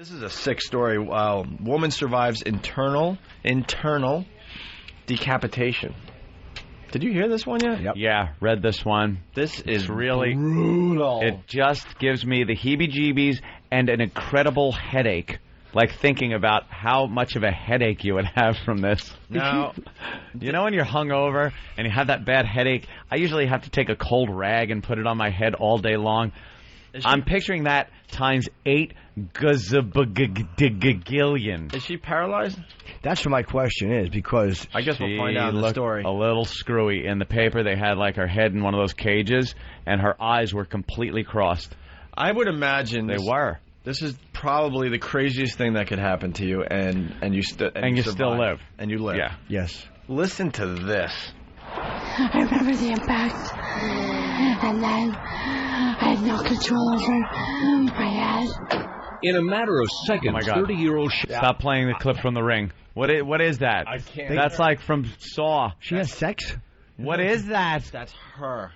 This is a sick story. Woman survives internal decapitation. Did you hear this one yet? Yep. Yeah, read this one. This is really brutal. It just gives me the heebie-jeebies and an incredible headache. Like thinking about how much of a headache you would have from this. Now, you know when you're hungover and you have that bad headache, I usually have to take a cold rag and put it on my head all day long. I'm picturing that times 8 gazillion. Is she paralyzed? That's what my question is, because I guess we'll find out in the story. A little screwy. In the paper, they had like her head in one of those cages, and her eyes were completely crossed. I would imagine they were. This is probably the craziest thing that could happen to you, and you still live, and you live. Yeah. Yes. Listen to this. I remember the impact, and then I had no control over my head. In a matter of seconds, 30-year-old... Stop playing the clip from The Ring. What is that? I can't. That's like from Saw. She has sex? What is that? That's her.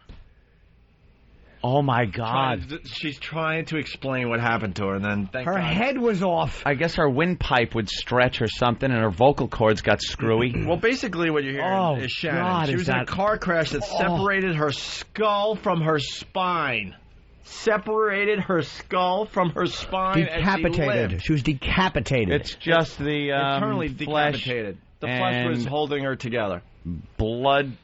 Oh, my God. She's trying to explain what happened to her, and then her head was off. I guess her windpipe would stretch or something, and her vocal cords got screwy. Well, basically what you're hearing is Shannon. God, she was in a car crash that separated her skull from her spine. Separated her skull from her spine. Decapitated. She was decapitated. It's just the internally flesh decapitated. The flesh was holding her together. Blood,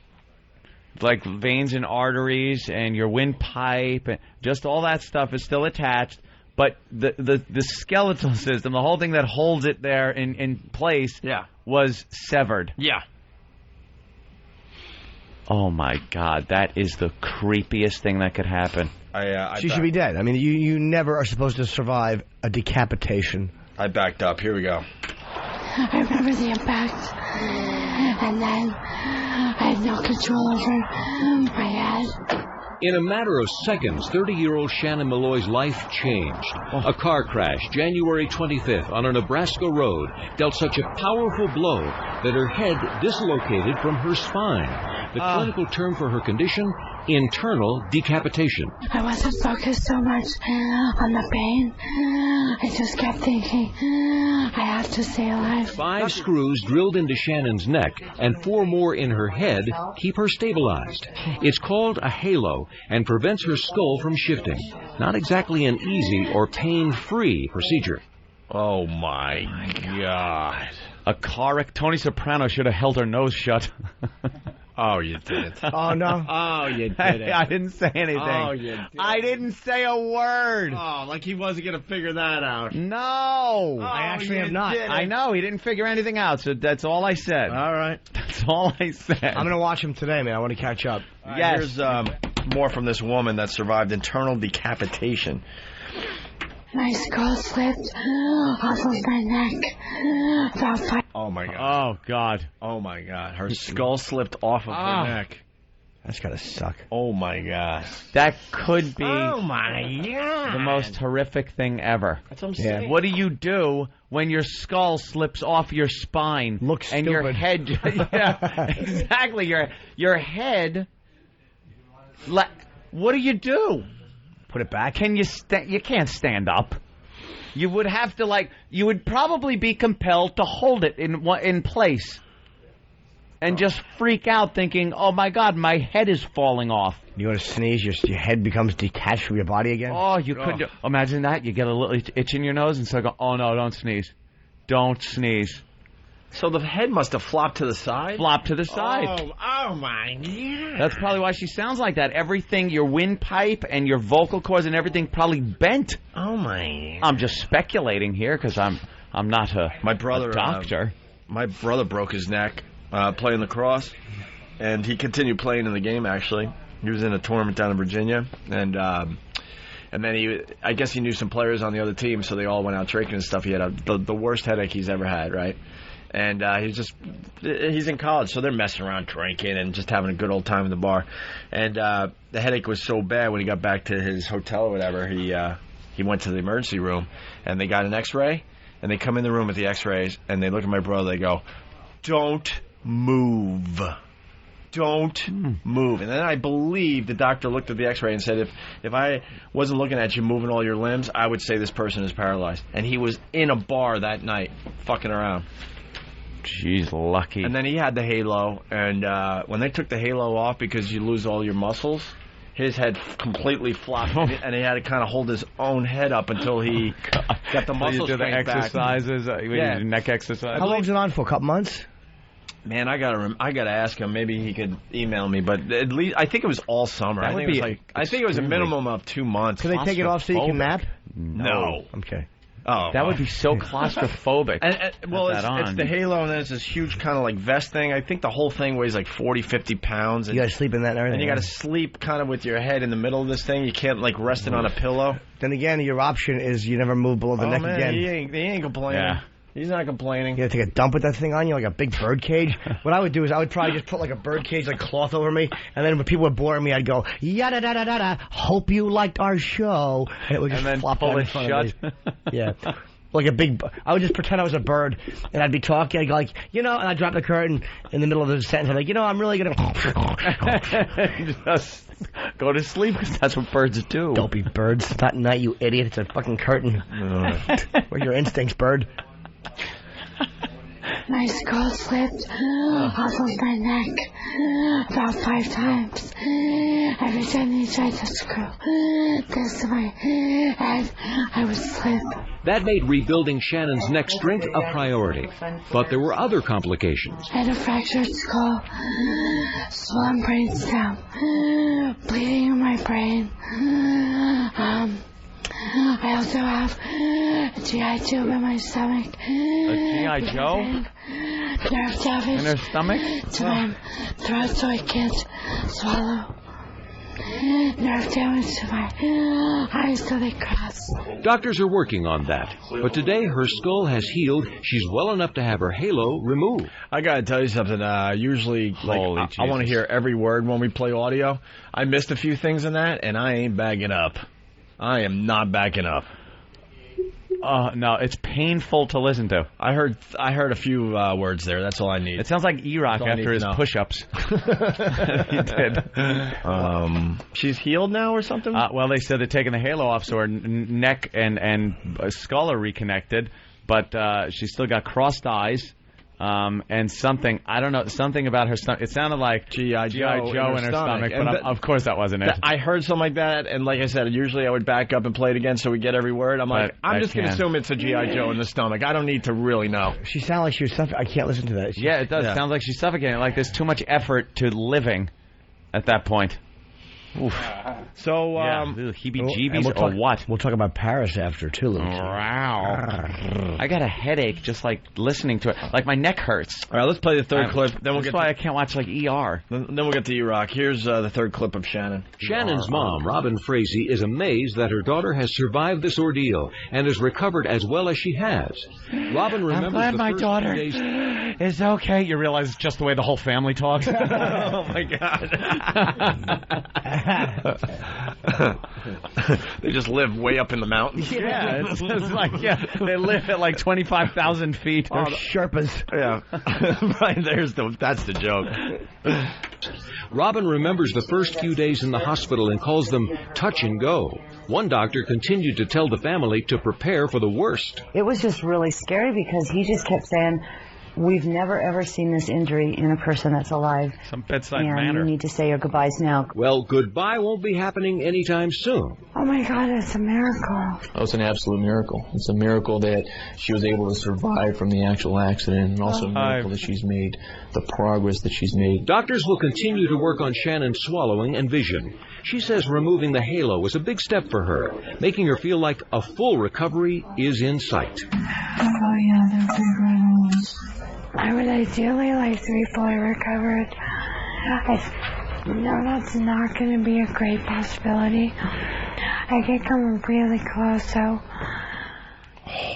like veins and arteries, and your windpipe, and just all that stuff is still attached. But the skeletal system, the whole thing that holds it there in place, was severed. Yeah. Oh my God, that is the creepiest thing that could happen. She should be dead. I mean, you never are supposed to survive a decapitation. I backed up. Here we go. I remember the impact, and then I had no control over my head. In a matter of seconds, 30-year-old Shannon Malloy's life changed. A car crash, January 25th, on a Nebraska road, dealt such a powerful blow that her head dislocated from her spine. The clinical term for her condition, internal decapitation. I wasn't focused so much on the pain. I just kept thinking, I have to stay alive. 5 screws drilled into Shannon's neck and 4 more in her head keep her stabilized. It's called a halo and prevents her skull from shifting. Not exactly an easy or pain-free procedure. Oh, my God. A car... Tony Soprano should have held her nose shut. Oh, you didn't. Oh, no. Oh, you didn't. I didn't say anything. Oh, you didn't. I didn't say a word. Oh, like he wasn't going to figure that out. No. I actually am not. I know. He didn't figure anything out, so that's all I said. All right. That's all I said. I'm going to watch him today, man. I want to catch up. Yes. Here's more from this woman that survived internal decapitation. My skull slipped off of my neck. Oh, my God. Oh, God. Oh, my God. Her skull slipped off of her neck. That's got to suck. Oh, my God. That could be the most horrific thing ever. That's what I'm saying. What do you do when your skull slips off your spine? Looks and stupid. Your head... Yeah, exactly. Your head... What do you do? Put it back? You can't stand up. You would have to, you would probably be compelled to hold it in place and just freak out thinking, oh, my God, my head is falling off. You want to sneeze, your head becomes detached from your body again? Oh, you could. Imagine that. You get a little itch in your nose and so go, oh, no, don't sneeze. Don't sneeze. So the head must have flopped to the side? Flopped to the side. Oh my God. That's probably why she sounds like that. Everything, your windpipe and your vocal cords and everything probably bent. Oh, my. I'm just speculating here because I'm not a doctor. My brother broke his neck playing lacrosse, and he continued playing in the game, actually. He was in a tournament down in Virginia, and then I guess he knew some players on the other team, so they all went out drinking and stuff. He had the worst headache he's ever had, right? And he's in college, so they're messing around drinking and just having a good old time in the bar. And the headache was so bad when he got back to his hotel or whatever, he went to the emergency room, and they got an x-ray, and they come in the room with the x-rays, and they look at my brother, they go, don't move. don't move. And then I believe the doctor looked at the x-ray and said, if I wasn't looking at you moving all your limbs, I would say this person is paralyzed. And he was in a bar that night, fucking around. Jeez, lucky. And then he had the halo, and when they took the halo off because you lose all your muscles, his head completely flopped, and he had to kind of hold his own head up until he got the muscles do the exercises, neck exercises. How long was it on for? A couple months? Man, I gotta ask him. Maybe he could email me. But at least I think it was all summer. That would be I think it was a minimum of 2 months. Can they take it off so you can nap? No. Okay. Oh, that would be so claustrophobic. Well, it's the halo, and then it's this huge kind of like vest thing. I think the whole thing weighs like 40, 50 pounds. And you got to sleep in that and everything. And you got to sleep kind of with your head in the middle of this thing. You can't like rest it on a pillow. Then again, your option is you never move below the neck again. He ain't complaining. Yeah. He's not complaining. You gotta take a dump with that thing on you like a big bird cage. What I would do is I would probably just put like a bird cage, like cloth over me, and then when people were boring me, I'd go yada da da da da. Hope you liked our show, and it would just flop pull in it front shut. of me. Yeah. Like a big, I would just pretend I was a bird, and I'd be talking, I'd go like, and I'd drop the curtain in the middle of the sentence. I'm like, I'm really gonna just go to sleep because that's what birds do. Don't be birds. It's not night, you idiot. It's a fucking curtain. Where are your instincts, bird? My skull slipped off of my neck about 5 times. Every time they tried to screw this to my head, I would slip. That made rebuilding Shannon's neck strength a priority. But there were other complications. I had a fractured skull, swollen brainstem, bleeding in my brain. I also have a GI tube in my stomach. A GI Joe? Nerve damage in her stomach? To my throat so I can't swallow. Nerve damage to my eyes so they cross. Doctors are working on that. But today her skull has healed. She's well enough to have her halo removed. I gotta tell you something. Usually, like, I want to hear every word when we play audio. I missed a few things in that, and I ain't bagging up. I am not backing up. No, it's painful to listen to. I heard a few words there. That's all I need. It sounds like E-Rock after his push-ups. He did. She's healed now or something? Well, they said they're taking the halo off, so her neck and skull are reconnected, but she's still got crossed eyes. And something, I don't know, something about her stomach. It sounded like G.I. Joe in her stomach, but of course that wasn't it. I heard something like that, and like I said, usually I would back up and play it again so we get every word. I'm just going to assume it's a G.I. Joe in the stomach. I don't need to really know. She sounded like she was suffocating. I can't listen to that. Yeah, it does. Yeah. Sounds like she's suffocating. Like there's too much effort to living at that point. Oof. So, heebie-jeebies or what? We'll talk about Paris after, too. Wow. I got a headache just, like, listening to it. Like, my neck hurts. All right, let's play the third clip. Then That's why I can't watch, like, ER. Then we'll get to E-Rock. Here's the third clip of Shannon. Shannon's mom, Robin Frazee, is amazed that her daughter has survived this ordeal and has recovered as well as she has. Robin remembers I'm glad my daughter is okay. You realize it's just the way the whole family talks? Oh, my God. They just live way up in the mountains. Yeah, it's like they live at like 25,000 feet. They're Sherpas. Yeah, right. That's the joke. Robin remembers the first few days in the hospital and calls them touch and go. One doctor continued to tell the family to prepare for the worst. It was just really scary because he just kept saying, we've never, ever seen this injury in a person that's alive. Some bedside manner. And you need to say your goodbyes now. Well, goodbye won't be happening anytime soon. Oh, my God, it's a miracle. Oh, it's an absolute miracle. It's a miracle that she was able to survive from the actual accident, and also a miracle that she's made the progress that she's made. Doctors will continue to work on Shannon's swallowing and vision. She says removing the halo was a big step for her, making her feel like a full recovery is in sight. Oh, yeah, they're big ones. I would ideally like to be fully recovered. I know that's not going to be a great possibility. I get coming really close, so...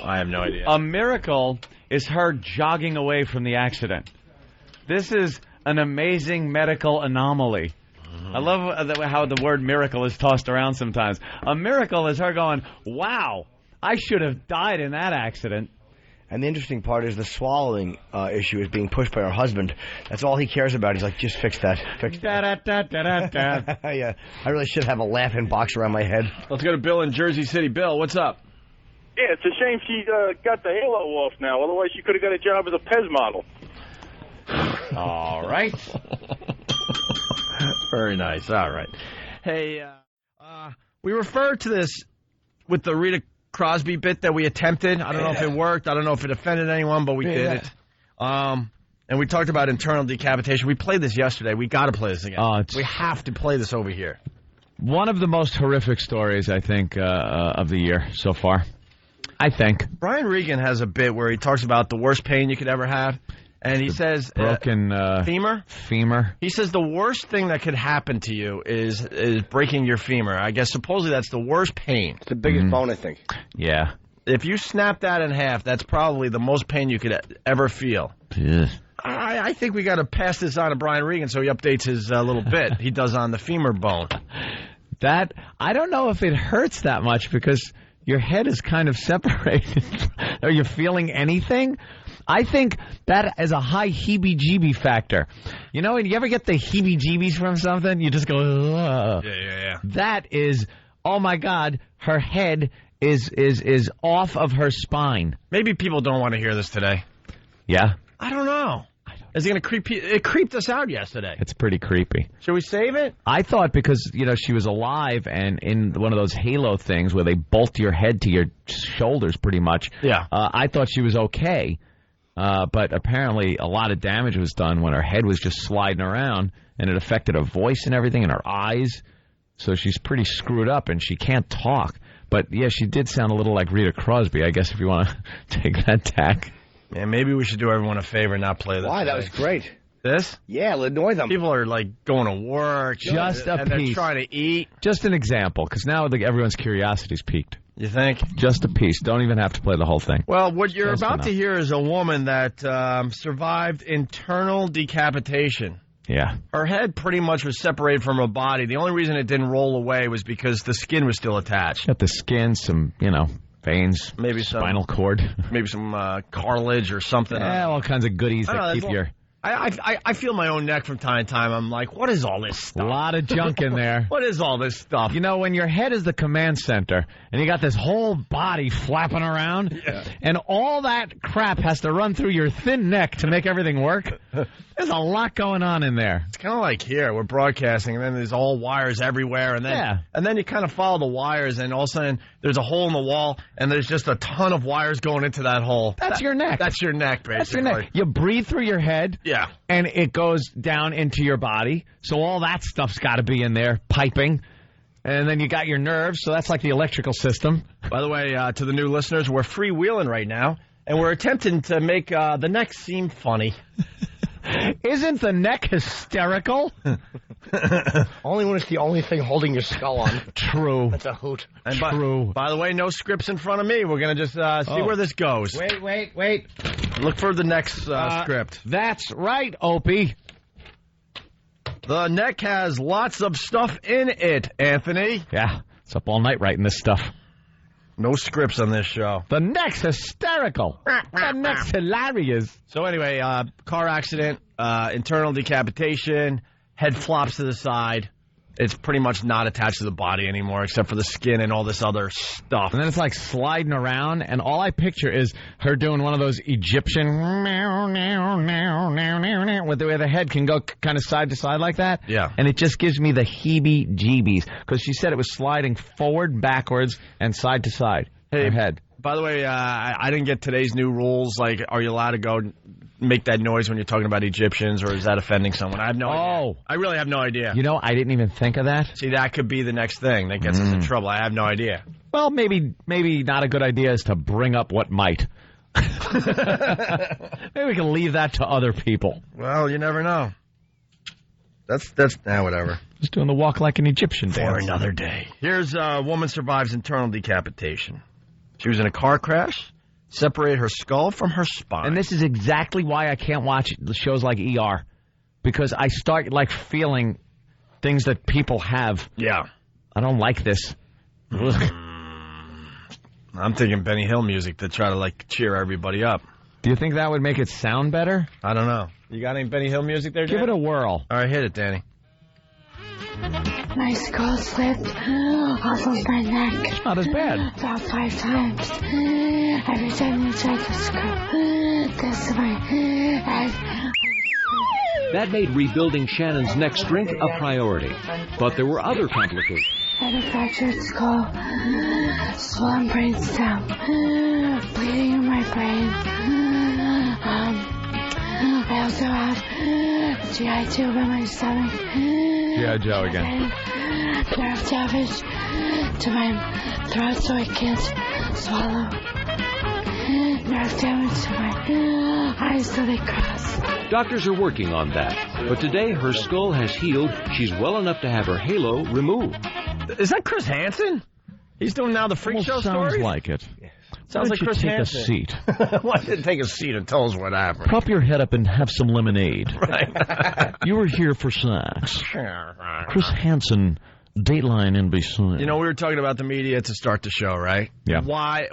I have no idea. A miracle is her jogging away from the accident. This is an amazing medical anomaly. I love how the word miracle is tossed around sometimes. A miracle is her going, wow, I should have died in that accident. And the interesting part is the swallowing issue is being pushed by her husband. That's all he cares about. He's like, just fix that. Fix that. Yeah, I really should have a laughing box around my head. Let's go to Bill in Jersey City. Bill, what's up? Yeah, it's a shame she got the halo off now. Otherwise, she could have got a job as a Pez model. All right. Very nice. All right. Hey, we referred to this with the Rita Crosby bit that we attempted. I don't know if it worked. I don't know if it offended anyone, but we did it. And we talked about internal decapitation. We played this yesterday. We got to play this again. We have to play this over here. One of the most horrific stories, I think, of the year so far. I think. Brian Regan has a bit where he talks about the worst pain you could ever have. And he says... Broken... femur? Femur. He says the worst thing that could happen to you is breaking your femur. I guess supposedly that's the worst pain. It's the biggest bone, I think. Yeah. If you snap that in half, that's probably the most pain you could ever feel. Yeah. I think we got to pass this on to Brian Regan so he updates his little bit he does on the femur bone. That... I don't know if it hurts that much because your head is kind of separated. Are you feeling anything? I think that is a high heebie-jeebie factor. You know, when you ever get the heebie-jeebies from something, you just go, ugh. Yeah. That is, oh my God, her head is off of her spine. Maybe people don't want to hear this today. Yeah? I don't know. Is it going to creep you? It creeped us out yesterday. It's pretty creepy. Should we save it? I thought because, you know, she was alive and in one of those halo things where they bolt your head to your shoulders pretty much. Yeah. I thought she was okay. But apparently a lot of damage was done when her head was just sliding around, and it affected her voice and everything and her eyes. So she's pretty screwed up, and she can't talk. But, yeah, she did sound a little like Rita Crosby, I guess, if you want to take that tack. Man, maybe we should do everyone a favor and not play this. Why? Today. That was great. This? Yeah, it'll annoy them. People are, like, going to work. Just a and piece. they're trying to eat. Just an example, because now everyone's curiosity's piqued. You think? Just a piece. Don't even have to play the whole thing. Well, what you're Just about enough. to hear is a woman that survived internal decapitation. Yeah. Her head pretty much was separated from her body. The only reason it didn't roll away was because the skin was still attached. Got the skin, some, veins, maybe some spinal cord. Maybe some cartilage or something. Yeah, all kinds of goodies that keep your... I feel my own neck from time to time. I'm like, what is all this stuff? A lot of junk in there. What is all this stuff? You know, when your head is the command center and you got this whole body flapping around, and all that crap has to run through your thin neck to make everything work, there's a lot going on in there. It's kind of like here. We're broadcasting, and then there's all wires everywhere, and then you kind of follow the wires, and all of a sudden there's a hole in the wall, and there's just a ton of wires going into that hole. That's your neck. That's your neck, basically. That's your neck. You breathe through your head. Yeah. And it goes down into your body. So all that stuff's got to be in there, piping. And then you got your nerves, so that's like the electrical system. By the way, to the new listeners, we're freewheeling right now, and we're attempting to make the neck seem funny. Isn't the neck hysterical? Only when it's the only thing holding your skull on. True. That's a hoot. And True. By the way, no scripts in front of me. We're going to just see where this goes. Wait. Look for the next script. That's right, Opie. The neck has lots of stuff in it, Anthony. Yeah, it's up all night writing this stuff. No scripts on this show. The neck's hysterical. The neck's hilarious. So anyway, car accident, internal decapitation, head flops to the side. It's pretty much not attached to the body anymore, except for the skin and all this other stuff. And then it's like sliding around, and all I picture is her doing one of those Egyptian with the way the head can go kind of side to side like that. Yeah. And it just gives me the heebie-jeebies, because she said it was sliding forward, backwards, and side to side. Her head. By the way, I didn't get today's new rules. Like, are you allowed to go make that noise when you're talking about Egyptians, or is that offending someone? I have no idea. I really have no idea. You know, I didn't even think of that. See, that could be the next thing that gets us in trouble. I have no idea. Well, maybe not a good idea is to bring up what might. Maybe we can leave that to other people. Well, you never know. That's whatever. Just doing the walk like an Egyptian dance. For another day. Here's a woman survives internal decapitation. She was in a car crash, separated her skull from her spine. And this is exactly why I can't watch shows like ER, because I start like feeling things that people have. Yeah. I don't like this. I'm thinking Benny Hill music to try to, like, cheer everybody up. Do you think that would make it sound better? I don't know. You got any Benny Hill music there, Danny? Give it a whirl. All right, hit it, Danny. My skull slipped off of my neck. It's not as bad. About 5 times. Every time you tried to screw this way. That made rebuilding Shannon's neck strength a priority. But there were other complications. I had a fractured skull, swollen brain stem, bleeding in my brain. I also have a GI tube in my stomach. G.I. Joe again. Nerve damage to my throat so I can't swallow. Nerve damage to my eyes so they cross. Doctors are working on that. But today her skull has healed. She's well enough to have her halo removed. Is that Chris Hansen? He's doing now the freak show sounds stories? like it. Sounds like Chris Hansen. Take a seat. Why didn't take a seat and tell us what happened? Prop your head up and have some lemonade. Right. You were here for sex. Chris Hansen, Dateline NBC. You know, we were talking about the media to start the show, right? Yeah. Why?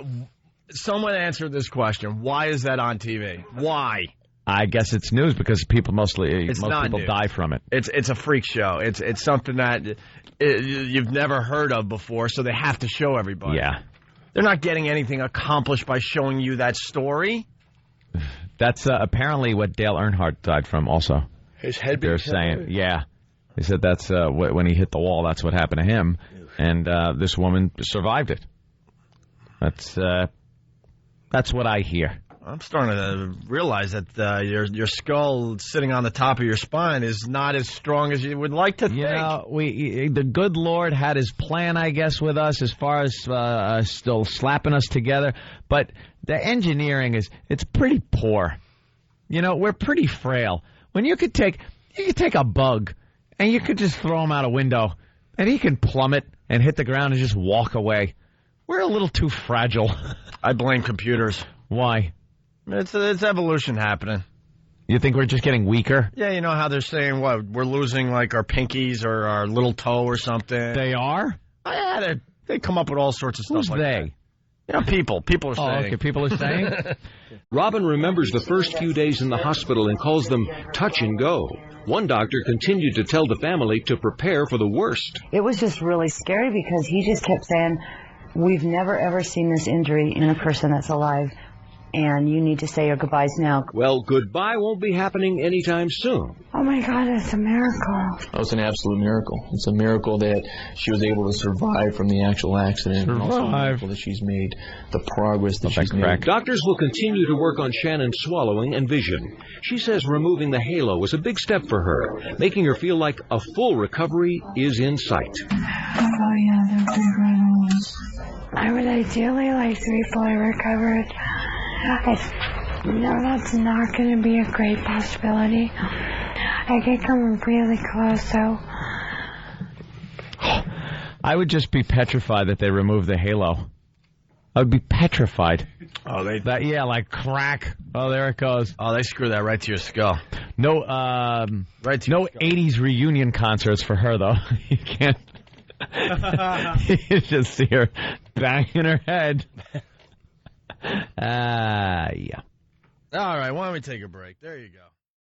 Someone answered this question. Why is that on TV? Why? I guess it's news because people most people news. die from it. It's a freak show. It's something that you've never heard of before, so they have to show everybody. Yeah. They're not getting anything accomplished by showing you that story. That's apparently what Dale Earnhardt died from also. His head They're saying, yeah. They said that's when he hit the wall, that's what happened to him. And this woman survived it. That's what I hear. I'm starting to realize that your skull sitting on the top of your spine is not as strong as you would like to think. You know, the good Lord had his plan, I guess, with us as far as still slapping us together. But the engineering it's pretty poor. You know, we're pretty frail. When you could take a bug and you could just throw him out a window and he can plummet and hit the ground and just walk away. We're a little too fragile. I blame computers. Why? It's evolution happening. You think we're just getting weaker? Yeah, you know how they're saying, what, we're losing, like, our pinkies or our little toe or something? They are? Oh, yeah, they come up with all sorts of stuff. Who's like they? that. You know, people. People are saying. Okay, people are saying? Robin remembers the first few days in the hospital and calls them touch and go. One doctor continued to tell the family to prepare for the worst. It was just really scary because he just kept saying, we've never ever seen this injury in a person that's alive, and you need to say your goodbyes now. Well, goodbye won't be happening anytime soon. Oh my God, it's a miracle. Oh, it's an absolute miracle. It's a miracle that she was able to survive from the actual accident. And also a miracle that she's made the progress that she's made. Doctors will continue to work on Shannon's swallowing and vision. She says removing the halo was a big step for her, making her feel like a full recovery is in sight. Oh yeah, they're big red ones. I would ideally like to be fully recovered. I know that's not going to be a great possibility. I could come really close, though. I would just be petrified that they removed the halo. I would be petrified. Oh, yeah, like crack. Oh, there it goes. Oh, they screw that right to your skull. No, right to no 80s reunion concerts for her though. You can't. You just see her banging her head. Yeah. All right, why don't we take a break? There you go.